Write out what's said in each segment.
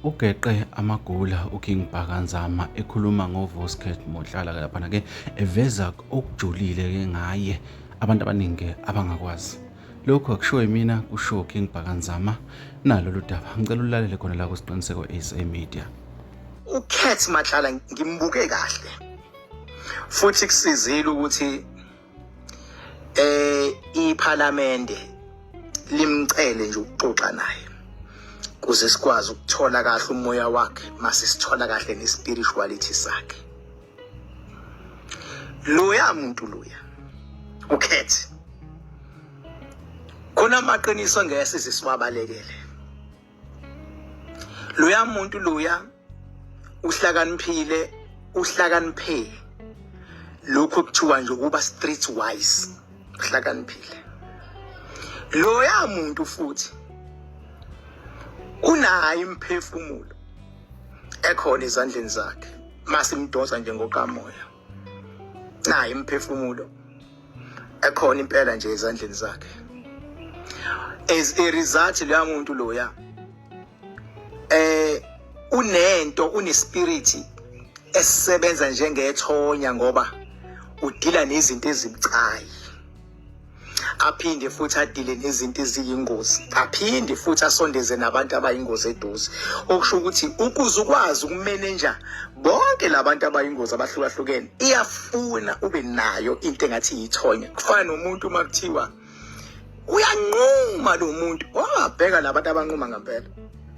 Ugeqe amagula uKing Bhakanzama ekhuluma ngoVosket Mohlala laphana ke eveza okujulile ke ngaye abantu abaningi abangakwazi. Lokho akushiwo yimina kusho uKing Bhakanzama nalo ludaba. Ngicela ulalele khona la kusiqiniseko SA Media. uKat Matlala ngimbuke kahle. Futhi kusizile ukuthi iParliament limcele nje ukuxoxa naye. Kuze sikwazi ukuthola kahle umoya wakhe, mase sithola kahle nespirituality sakhe. Loya muntu loya uKat khona amaqiniso ngeke siwabalekele. Loya muntu loya uhlakaniphe lokho kuthiwa nje ukuba street wise, uhlakaniphile. Loya muntu futhi unayo imphefumulo ekhona ezandleni zakhe masimdonsa njengokamoya. Nayo imphefumulo ekhona impela nje ezandleni zakhe. As a result loya muntu loya unento unespirit esisebenza njengethonya ngoba udila nezinto ezibucayi. Aphinde futhi adile nezinto eziyingozi, aphinde futhi asondeze nabantu abayingozi eduze. Okusho ukuthi ukuze ukwazi ukumanage bonke labantu abayingozi abahlukahlukene iyafuna ube nayo into engathi yithonya. Kufana nomuntu makuthiwa uyanquma lo muntu, wabheka labantu abanquma ngempela.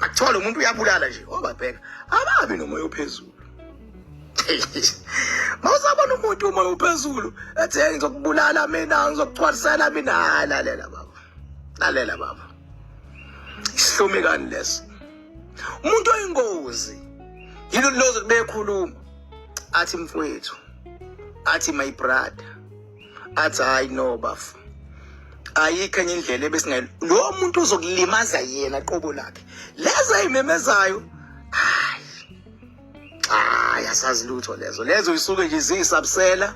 Akuthiwa lo muntu uyabulala nje, wabheka ababi nomoya ophezulu. Mawusabona umuntu umoya ophezulu ethi ngizokubulala mina, ngizokugcwalisela mina, lalela baba, isihlomekani leso. Umuntu oyingozi yilo lozo bekhuluma athi mfowethu, athi my brother, athi hayi no bafu, ayikho enye indlela ebesingayo. Lo muntu uzokulimaza yena qobo lakhe leza imemezayo. Yasazi lutho lezo isuke nje zisabsela.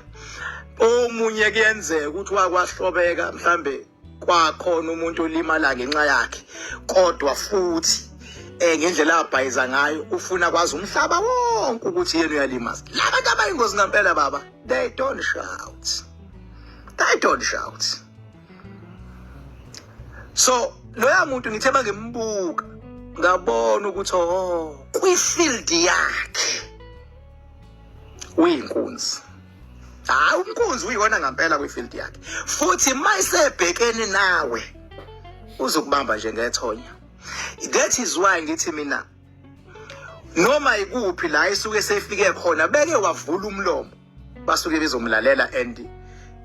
Omunye kuyenzeka ukuthi wakwahlobeka mhlambe kwakhona umuntu olimala ngenxa yakhe, kodwa futhi ngendlela abhayiza ngayo ufuna kwazi umhlaba wonke ukuthi yena uyalimaza. Labantu abayingozi ngempela baba, they don't shout. So loya muntu ngithe bangimbuka ngabona ukuthi kwi-field yakhe uyinkunzi. Unkunzi uyibona ngempela kwi-field yakhe. Futhi mayisebhekene nawe uzokubamba njengethonya. That is why ngithi mina noma ikuphi la isuke sefike khona beke wavula umlomo basuke bezomlalela and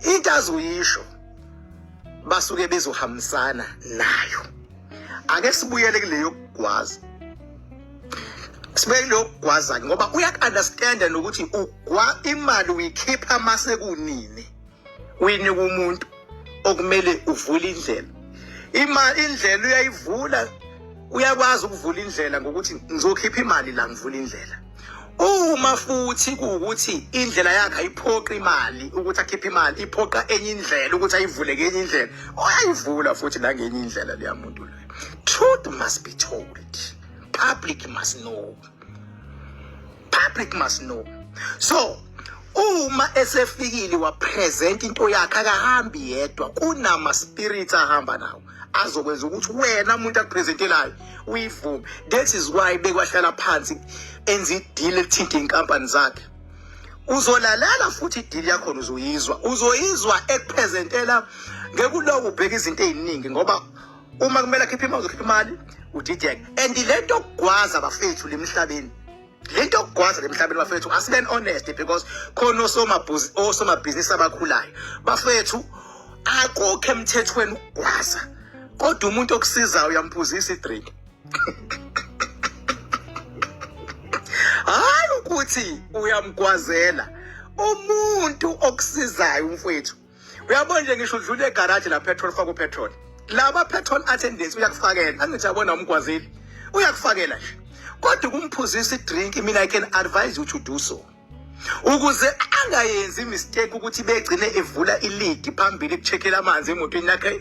into azuyisho basuke bezohambisana nayo. Ake sibuyele kuleyo kugwaza. Sibeke lo kugwaza ngoba uyak-understand nokuthi imali uyikhipha mase kunini. Wini kumuntu okumele uvule indlela. Indlela uyayivula, uyakwazi ukuvula indlela ngokuthi ngizokhipha imali la ngivula indlela. Uma futhi kuukuthi indlela yakhe ayiphoqa imali ukuthi akhiphe imali, iphoqa enye indlela ukuthi ayivule ngenye indlela, uyayivula futhi la ngenye indlela leya muntu lo. Truth must be told. Public must know. So uma esefikile wapresent into yakhe akahambi yedwa, kunama spirits ahamba nawo azokwenza ukuthi wena umuntu akupresentelayo uyivume. That is why bekwahlala phansi enza ideal ethinta inkampani zakhe. Uzolalela futhi ideal yakho uzoyizwa ekupresentela ngekuloku ubheka izinto eziningi ngoba uma kumele akhiphe imali uzokhipha imali udideka. And lento okugwaza bafethu lemhlabeni, asibe honest because khona osomabhizinisi abakhulayo bafethu akokho emthethweni ukugwaza, kodwa umuntu okusizayo uyamphuzisa idrink. Hayi ukuthi uyamgwazela umuntu okusizayo umfowethu. Uyabona nje ngisho udlule egarage la petrol faka upetrol, laba petrol attendants uyakufakela, angithi yabona umgwazeli uyakufakela nje, kodwa kumphuzisa idrink. Mina I can advise you to do so ukuze angayenzi mistake ukuthi begcine evula ilidi phambili ekucheckela amanzi emotweni yakhe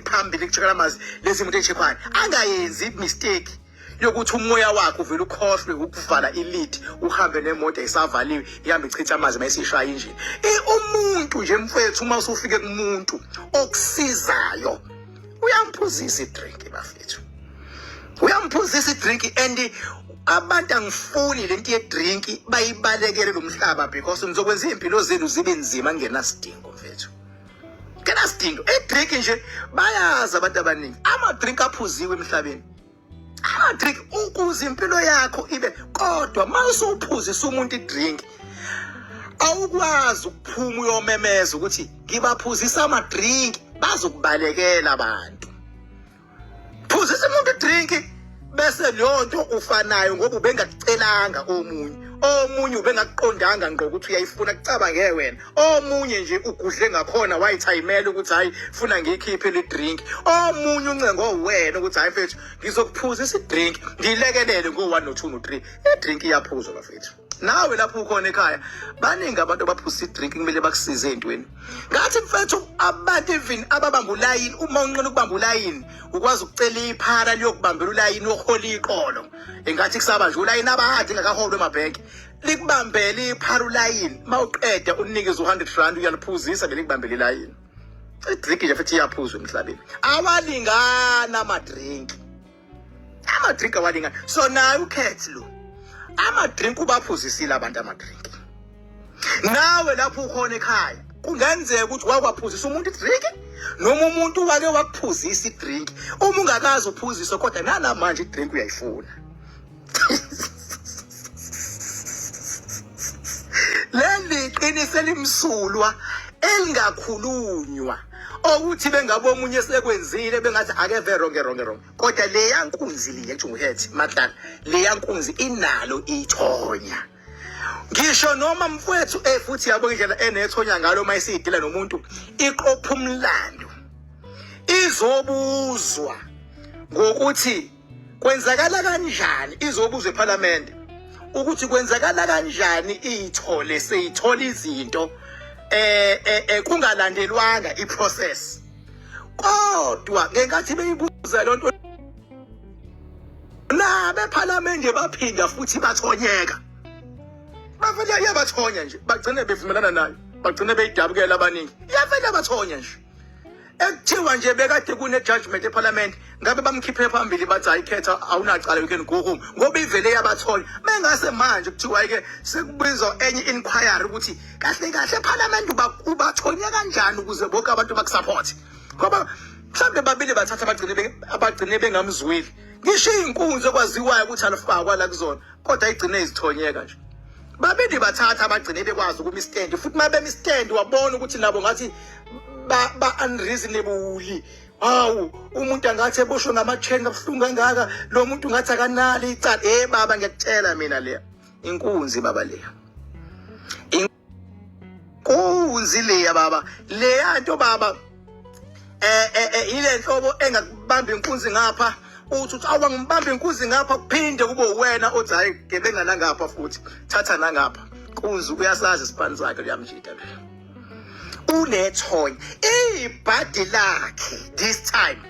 phambili ekucheckela amanzi lezi imoto echeckwayo. Angayenzi mistake yokuthi umoya wakho uvela ukhohlwe ukuvala ilid uhambe nemoto esavaliwe ihambe ichitha amanzi mayisishaya injini. Umuntu nje mfethu uma usufike kumuntu okusizayo uyamphuzisa idrink bafethu. Uyamphuzisa idrink and abantu angifuni lento yedrink bayibalekele lo mhlaba because nizokwenza impilo zenu zibe nzima ngenasidingo mfethu. Ngenasidingo idrink nje bayazi abantu abaningi ama drink aphuziwe emhlabeni. Ama drink ukuze impilo yakho ibe kodwa mawusuphuzisa umuntu idrink awukwazi ukuphuma uyomemeza ukuthi ngibaphuzisa ama drink bazokubalekela abantu. Phuzisa umuntu idrink bese leyo nto ufanayo ngoba ubengacelanga omunye ubengakuqondanga ngqo ukuthi uyayifuna kucabange wena. Omunye nje ugudle ngakhona wayithayimela ukuthi hayi funa ngikhiphe le drink. Omunye uncengo wena ukuthi hayi mfethu ngizokuphuzisa idrink ngilekelele ngo1 no2 no 3 idrink iyaphuzwa bafethu. Nawe lapho ukhona ekhaya baningi abantu abaphuzisa idrink kumele bakusize ezintweni. Ngathi mfethu abantu even ababamba ulayini uma unqena ukubamba ulayini ukwazi ukucela iphara liyokubambela ulayini wohola iqolo. Engathi kusaba nje ulayini abahadi ngakaholwe emabhenki likubambele iphara ulayini mawuqeda unikeze u100 uyaliphuzisa belikubambele ilayini. Idrink nje futhi iyaphuzwa emhlabeni. Awalingana ama drink awalingana. So naye ukhethi lo ama drink ubaphuzisile abantu ama drink. Nawe lapho ukhona ekhaya kungenzeka ukuthi wakwaphuzisa umuntu idrink noma umuntu wake wakuphuzisa idrink uma ungakazi uphuzisa kodwa nalamanje idrink uyayifuna. Leli qinise limsulwa elingakhulunywa ukuthi bengabe omunye sekwenzile bengathi akeve wrong kodwa le yankunzi liye ethi uhethi madlala le yankunzi inalo ithonya. Ngisho noma mfowethu futhi yabo indlela enethonya ngalo mayisidila nomuntu iqopha umlando izobuzwa ngokuthi kwenzakala kanjani, izobuzwa eParliament ukuthi kwenzakala kanjani ithole seyithola izinto kungalandelwanga iprocess. Kodwa ngenkathi beyibuza lonto na beParliament baphinda futhi bathonyeka. Bafela yabathonya nje bagcine bevumelana nayo bagcine beyidabukela abaningi yafela bathonya nje. Ekuthiwa nje bekade kune judgment eParliament ngabe bamkhiphe phambili bathi ayikhetha awunacala you can go home ngoba ivele yabathonya. Mengase manje kuthiwa ke sekubizwa enye inquiry ukuthi kahle eParliament ubathonye kanjani ukuze bonke abantu bakusupport ngoba mhlawumbe babili bathatha abagcine bengamzwili. Ngisho inkunzi okwaziwayo ukuthi alifakwa la kuzona kodwa igcine izithonyeka nje. Babili bathatha abagcine bekwazi ukumi stand futhi mabe mi stand wabona ukuthi nabo ngathi ba unreasonable. Hawu umuntu angathi eboshwe ngamachain abhlungu kangaka lo muntu ngathi akanali icala. Baba ngiyakutshela mina le inkunzi baba le inkunzi le baba le yanto baba ile nhlobo engakubamba inkunzi ngapha uthi awangibambe inkunzi ngapha kuphinde kube wena othi hayi gebenga nangapha futhi thatha nangapha. Inkunzi uyasazi isipani sakhe liyamjida lo unethonya ibhadi lakhe this time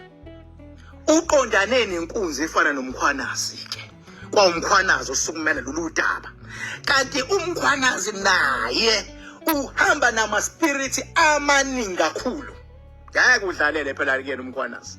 uqondane nenkunzi efana nomkhwanazi ke kwawumkhwanazi osukumela lolu daba kanti umkhwanazi naye uhamba nama spirit amaningi kakhulu. Ngeke udlalele phela kuyena umkhwanazi.